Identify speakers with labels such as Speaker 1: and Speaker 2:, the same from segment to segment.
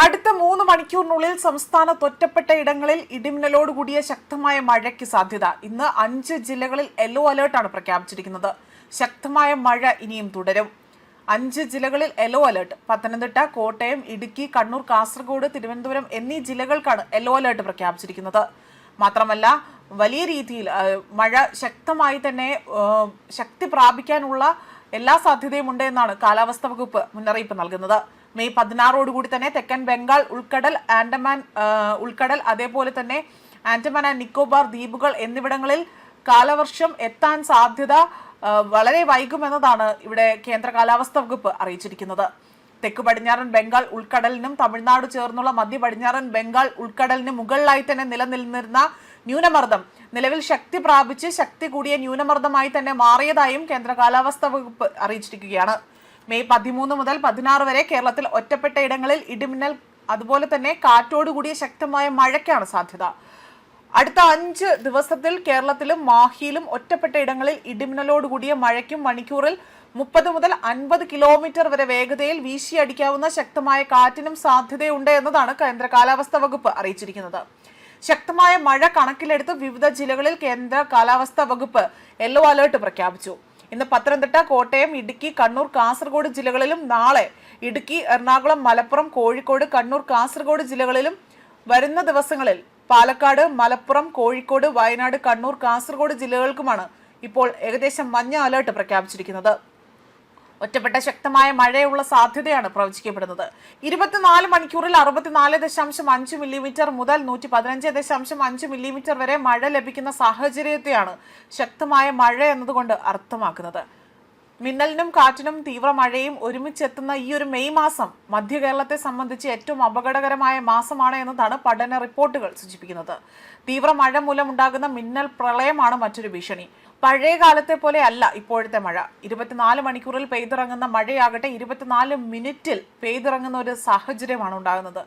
Speaker 1: അടുത്ത 3 മണിക്കൂറിനുള്ളിൽ സംസ്ഥാനത്ത് ഒറ്റപ്പെട്ട ഇടങ്ങളിൽ ഇടിമിന്നലോട് കൂടിയ ശക്തമായ മഴയ്ക്ക് സാധ്യത. ഇന്ന് 5 ജില്ലകളിൽ യെല്ലോ അലേർട്ടാണ് പ്രഖ്യാപിച്ചിരിക്കുന്നത്. ശക്തമായ മഴ ഇനിയും തുടരും. 5 ജില്ലകളിൽ യെല്ലോ അലേർട്ട്. പത്തനംതിട്ട, കോട്ടയം, ഇടുക്കി, കണ്ണൂർ, കാസർഗോഡ്, തിരുവനന്തപുരം എന്നീ ജില്ലകൾക്കാണ് യെല്ലോ അലേർട്ട് പ്രഖ്യാപിച്ചിരിക്കുന്നത്. മാത്രമല്ല വലിയ രീതിയിൽ മഴ ശക്തമായി തന്നെ ശക്തി പ്രാപിക്കാനുള്ള എല്ലാ സാധ്യതയുമുണ്ട് എന്നാണ് കാലാവസ്ഥാ വകുപ്പ് മുന്നറിയിപ്പ് നൽകുന്നത്. മെയ് 16 തന്നെ തെക്കൻ ബംഗാൾ ഉൾക്കടൽ, ആൻഡമാൻ ഉൾക്കടൽ, അതേപോലെ തന്നെ ആൻഡമാൻ ആൻഡ് നിക്കോബാർ ദ്വീപുകൾ എന്നിവിടങ്ങളിൽ കാലവർഷം എത്താൻ സാധ്യത വളരെ വൈകുമെന്നതാണ് ഇവിടെ കേന്ദ്ര കാലാവസ്ഥാ വകുപ്പ് അറിയിച്ചിരിക്കുന്നത്. തെക്ക് പടിഞ്ഞാറൻ ബംഗാൾ ഉൾക്കടലിനും തമിഴ്നാട് ചേർന്നുള്ള മധ്യ പടിഞ്ഞാറൻ ബംഗാൾ ഉൾക്കടലിന് മുകളിലായി തന്നെ നിലനിന്നിരുന്ന ന്യൂനമർദ്ദം നിലവിൽ ശക്തി പ്രാപിച്ച് ശക്തി കൂടിയ ന്യൂനമർദ്ദമായി തന്നെ മാറിയതായും കേന്ദ്ര കാലാവസ്ഥാ വകുപ്പ് അറിയിച്ചിരിക്കുകയാണ്. മെയ് 13 മുതൽ 16 വരെ കേരളത്തിൽ ഒറ്റപ്പെട്ട ഇടങ്ങളിൽ ഇടിമിന്നൽ അതുപോലെ തന്നെ കാറ്റോടുകൂടിയ ശക്തമായ മഴയ്ക്കാണ് സാധ്യത. അടുത്ത 5 ദിവസത്തിൽ കേരളത്തിലും മാഹിയിലും ഒറ്റപ്പെട്ട ഇടങ്ങളിൽ ഇടിമിന്നലോടുകൂടിയ മഴയ്ക്കും മണിക്കൂറിൽ 30 മുതൽ 50 കിലോമീറ്റർ വരെ വേഗതയിൽ വീശിയടിക്കാവുന്ന ശക്തമായ കാറ്റിനും സാധ്യതയുണ്ട് എന്നതാണ് കേന്ദ്ര കാലാവസ്ഥാ വകുപ്പ് അറിയിച്ചിരിക്കുന്നത്. ശക്തമായ മഴ കണക്കിലെടുത്ത് വിവിധ ജില്ലകളിൽ കേന്ദ്ര കാലാവസ്ഥാ വകുപ്പ് യെല്ലോ അലേർട്ട് പ്രഖ്യാപിച്ചു. ഇന്ന് പത്തനംതിട്ട, കോട്ടയം, ഇടുക്കി, കണ്ണൂർ, കാസർഗോഡ് ജില്ലകളിലും നാളെ ഇടുക്കി, എറണാകുളം, മലപ്പുറം, കോഴിക്കോട്, കണ്ണൂർ, കാസർഗോഡ് ജില്ലകളിലും വരുന്ന ദിവസങ്ങളിൽ പാലക്കാട്, മലപ്പുറം, കോഴിക്കോട്, വയനാട്, കണ്ണൂർ, കാസർഗോഡ് ജില്ലകൾക്കുമാണ് ഇപ്പോൾ ഏകദേശം മഞ്ഞ അലേർട്ട് പ്രഖ്യാപിച്ചിരിക്കുന്നത്. ഒറ്റപ്പെട്ട ശക്തമായ മഴയുള്ള സാധ്യതയാണ് പ്രവചിക്കപ്പെടുന്നത്. 24 മണിക്കൂറിൽ 64.5 മില്ലിമീറ്റർ മുതൽ 115.5 മില്ലിമീറ്റർ വരെ മഴ ലഭിക്കുന്ന സാഹചര്യത്തെയാണ് ശക്തമായ മഴ എന്നതുകൊണ്ട് അർത്ഥമാക്കുന്നത്. മിന്നലിനും കാറ്റിനും തീവ്ര മഴയും ഒരുമിച്ചെത്തുന്ന ഈ ഒരു മെയ് മാസം മധ്യ കേരളത്തെ സംബന്ധിച്ച് ഏറ്റവും അപകടകരമായ മാസമാണ് എന്നതാണ് പഠന റിപ്പോർട്ടുകൾ സൂചിപ്പിക്കുന്നത്. തീവ്ര മഴ മൂലമുണ്ടാകുന്ന മിന്നൽ പ്രളയമാണ് മറ്റൊരു ഭീഷണി. പഴയ കാലത്തെ പോലെ അല്ല ഇപ്പോഴത്തെ മഴ. 24 മണിക്കൂറിൽ പെയ്തിറങ്ങുന്ന മഴയാകട്ടെ 24 മിനിറ്റിൽ പെയ്തിറങ്ങുന്ന ഒരു സാഹചര്യമാണ് ഉണ്ടാകുന്നത്.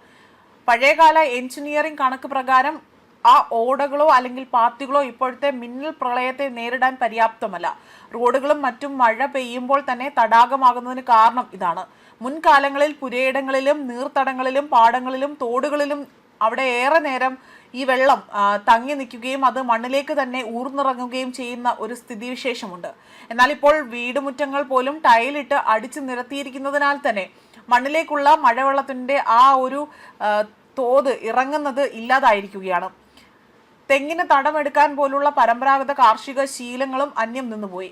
Speaker 1: പഴയകാല എഞ്ചിനീയറിംഗ് കണക്ക് പ്രകാരം ആ ഓടകളോ അല്ലെങ്കിൽ പാത്തികളോ ഇപ്പോഴത്തെ മിന്നൽ പ്രളയത്തെ നേരിടാൻ പര്യാപ്തമല്ല. റോഡുകളും മറ്റും മഴ പെയ്യുമ്പോൾ തന്നെ തടാകമാകുന്നതിന് കാരണം ഇതാണ്. മുൻകാലങ്ങളിൽ പുരയിടങ്ങളിലും നീർത്തടങ്ങളിലും പാടങ്ങളിലും തോടുകളിലും അവിടെ ഏറെ നേരം ഈ വെള്ളം തങ്ങി നിൽക്കുകയും അത് മണ്ണിലേക്ക് തന്നെ ഊർന്നിറങ്ങുകയും ചെയ്യുന്ന ഒരു സ്ഥിതിവിശേഷമുണ്ട്. എന്നാൽ ഇപ്പോൾ വീടുമുറ്റങ്ങൾ പോലും ടൈലിട്ട് അടിച്ചു നിരത്തിയിരിക്കുന്നതിനാൽ തന്നെ മണ്ണിലേക്കുള്ള മഴവെള്ളത്തിൻ്റെ ആ ഒരു തോത് ഇറങ്ങുന്നത് ഇല്ലാതായിരിക്കുകയാണ്. തെങ്ങിന് തടമെടുക്കാൻ പോലുള്ള പരമ്പരാഗത കാർഷിക ശീലങ്ങളും അന്യം നിന്നുപോയി.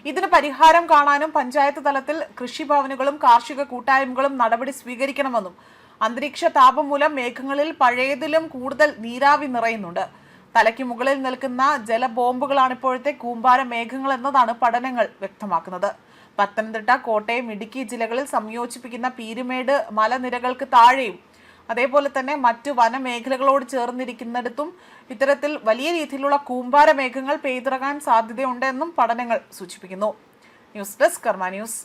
Speaker 1: ഇതിന് പരിഹാരം കാണാനും പഞ്ചായത്ത് തലത്തിൽ കൃഷിഭവനുകളും കാർഷിക കൂട്ടായ്മകളും നടപടി സ്വീകരിക്കണമെന്നും അന്തരീക്ഷ താപം മൂലം മേഘങ്ങളിൽ പഴയതിലും കൂടുതൽ നീരാവി നിറയുന്നുണ്ട്. തലയ്ക്ക് മുകളിൽ നിൽക്കുന്ന ജലബോംബുകളാണ് ഇപ്പോഴത്തെ കൂമ്പാര മേഘങ്ങൾ എന്നതാണ് പഠനങ്ങൾ വ്യക്തമാക്കുന്നത്. പത്തനംതിട്ട, കോട്ടയം, ഇടുക്കി ജില്ലകളിൽ സംയോജിപ്പിക്കുന്ന പീരുമേട് മലനിരകൾക്ക് താഴെയും അതേപോലെ തന്നെ മറ്റു വനമേഖലകളോട് ചേർന്നിരിക്കുന്നിടത്തും ഇത്തരത്തിൽ വലിയ രീതിയിലുള്ള കൂമ്പാര മേഘങ്ങൾ പെയ്തിറങ്ങാൻ സാധ്യതയുണ്ടെന്നും പഠനങ്ങൾ സൂചിപ്പിക്കുന്നു. ന്യൂസ് ഡെസ്ക് കർമ്മ ന്യൂസ്.